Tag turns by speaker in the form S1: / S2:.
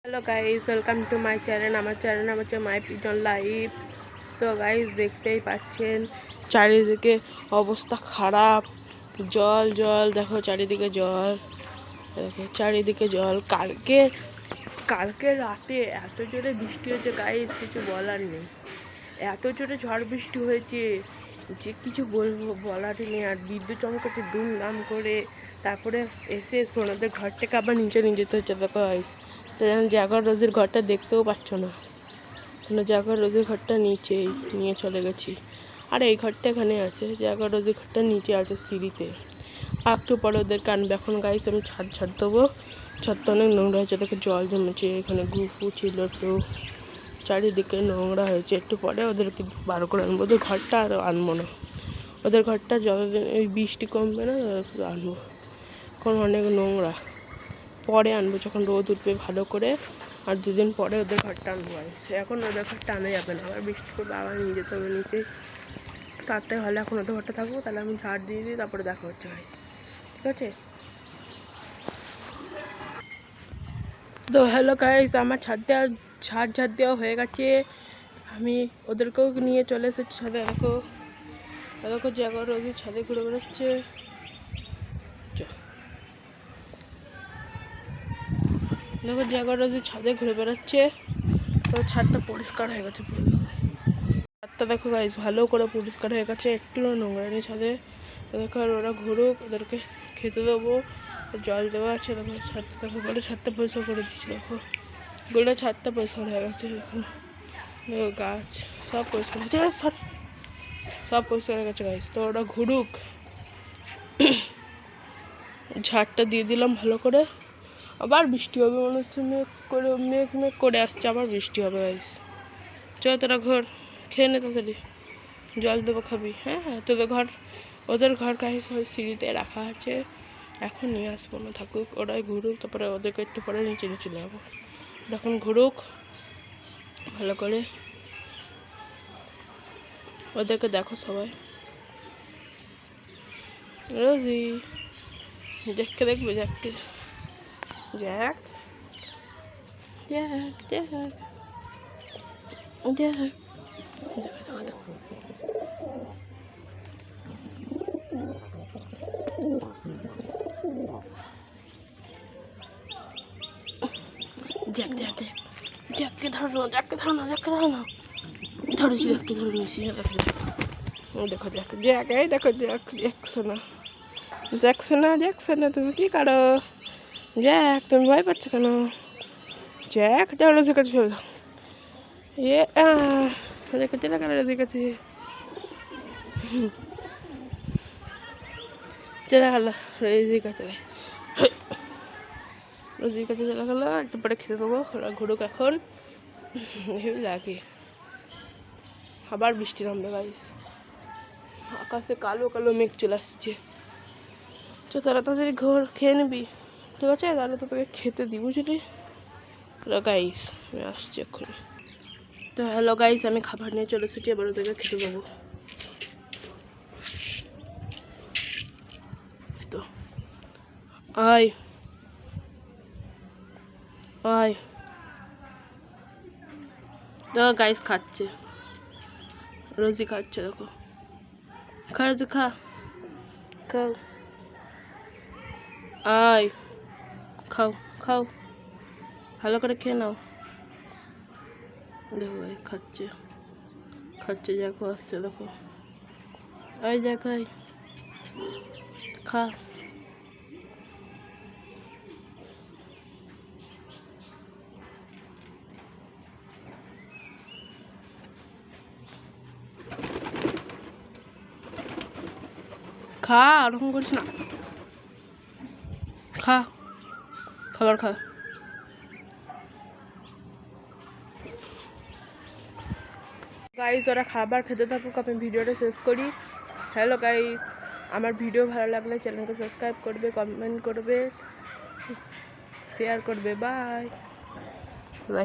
S1: Hello guys, welcome to my channel. আমার channel নাম হচ্ছে মাই পিজন লাইফ। তো গাইস, দেখতেই পাচ্ছেন চারিদিকে অবস্থা খারাপ। জল জল, দেখো চারিদিকে জল, দেখো চারিদিকে জল। কালকে রাতে এত জোরে বৃষ্টি হয়েছে গাইস, কিছু বলার নেই। এত জোরে ঝড় বৃষ্টি হয়েছে যে কিছু বলারই নেই। আর বিদ্যুৎ চমকাচ্ছে দুমদাম করে। তারপরে এসে সোনাদের ঘর থেকে আবার নিচে নিয়ে যেতে হচ্ছে। দেখো গাইস, তো জাগর রোজের ঘরটা দেখতেও পাচ্ছ না। জাগর রোজের ঘরটা নিচেই নিয়ে চলে গেছি। আর এই ঘরটা এখানে আছে, জাগর রোজের ঘরটা নিচে আছে সিঁড়িতে। একটু পরে ওদেরকে আনবে। এখন গাইস আমি ছাড় দেবো। ছাদটা অনেক নোংরা হয়েছে, দেখো জল জমেছে, এখানে গুফু ছিল, তো চারিদিকে নোংরা হয়েছে। একটু পরে ওদেরকে বার করে আনবো। ওদের ঘরটা আর আনবো না, ওদের ঘরটা যতদিন এই বৃষ্টি কমবে না আনবো। এখন অনেক নোংরা, পরে আনবো যখন রোদ উঠবে ভালো করে। আর দুদিন পরে ওদের ঘরটা আনবো। এখন ওদের ঘরটা আনা যাবে না, আবার বৃষ্টি করবে, আবার নিয়ে যেতে হবে নিচে। তাতে হলে এখন ওদের ঘরটা থাকবো, তাহলে আমি ঝাড় দিয়ে দিই, তারপরে দেখা হচ্ছে ভাই, ঠিক আছে? তো হ্যালো গাইস, আমার ঝাড় দেওয়া হয়ে গেছে। আমি ওদেরকেও নিয়ে চলে এসেছি ছাদে। দেখো জাগর রোজই ছাদে ঘুরে বেড়াচ্ছে। দেখো জাগর রোজই ছাদে ঘুরে বেড়াচ্ছে। তো ছাদটা পরিষ্কার হয়ে গেছে পুরো। ছাদটা দেখো গাইস ভালো করে পরিষ্কার হয়ে গেছে, একটু নোংরা নেই ছাদে। দেখো আর ওরা ঘুরুক, ওদেরকে খেতে দেবো, জল দেওয়া আছে। দেখো ছাদটা, দেখো বলে ছাদটা পরিষ্কার করে দিচ্ছি। দেখো গোটা ছাদটা পরিষ্কার হয়ে গেছে। দেখো গাছ সব পরিষ্কার হয়েছে, সব পরিষ্কার হয়ে গেছে গাইস। তো ওরা ঘুরুক, ঝাড়টা দিয়ে দিলাম ভালো করে। আবার বৃষ্টি হবে মনে হচ্ছে, মেঘ করে আসছে, আবার বৃষ্টি হবে গাইস। চল তোরা ঘর খেয়ে নে তাড়াতাড়ি, জল দেবো, খাবি? হ্যাঁ হ্যাঁ, ওদের ঘর গাইস ওই সিঁড়িতে রাখা আছে, এখন নিয়ে আসবো না, থাকুক, ওরাই ঘুরুক, তারপরে ওদেরকে একটু পরে নিচে চলে যাবো। এখন ঘুরুক ভালো করে, ওদেরকে দেখো সবাই। রোজি জ্যাককে দেখবে, জ্যাক জ্যাক জ্যাককে ধরো না, ধরেছি, জ্যাককে ধরে নিয়েছি। দেখো জ্যাক, এই দেখো জ্যাকসোনা, তুমি কি করো? জ্যাক, তুমি ভয় পাচ্ছ কেন? জ্যাক রোজের কাছে চলো। চলে গেল রোজের কাছে, রোজির কাছে চলে গেলো। একটু পরে খেতে দেবো, ওরা ঘুরুক এখন। লাগে আবার বৃষ্টি নামবে গাইস, আকাশে কালো কালো মেঘ চলে আসছে। তো তারা তাদের ঘর খেয়ে নিবি, ঠিক আছে? তাহলে তো তোকে খেতে দিই, বুঝলি গাইস? আমি আসছি এক্ষুনি। তো হ্যালো গাইস, আমি খাবার নিয়ে চলে এসেছি, এবার ওদেরকে খেতে দেবো। তো আয় দেখো গাইস খাচ্ছে, রোজি খাচ্ছে, দেখো রোজি খাও, আয় খাও, ভালো করে খেয়ে নাও। দেখো ভাই খাচ্ছে, দেখো আসছে, দেখো আয় দেখাই, খা। ওরকম করিস না, খাবার খা। গাইস ওরা খাবার খেতে থাকুক, আমি ভিডিওটা শেষ করি। হ্যালো গাইস, আমার ভিডিও ভালো লাগলে চ্যানেলকে সাবস্ক্রাইব করবে, কমেন্ট করবে, শেয়ার করবে। বাই।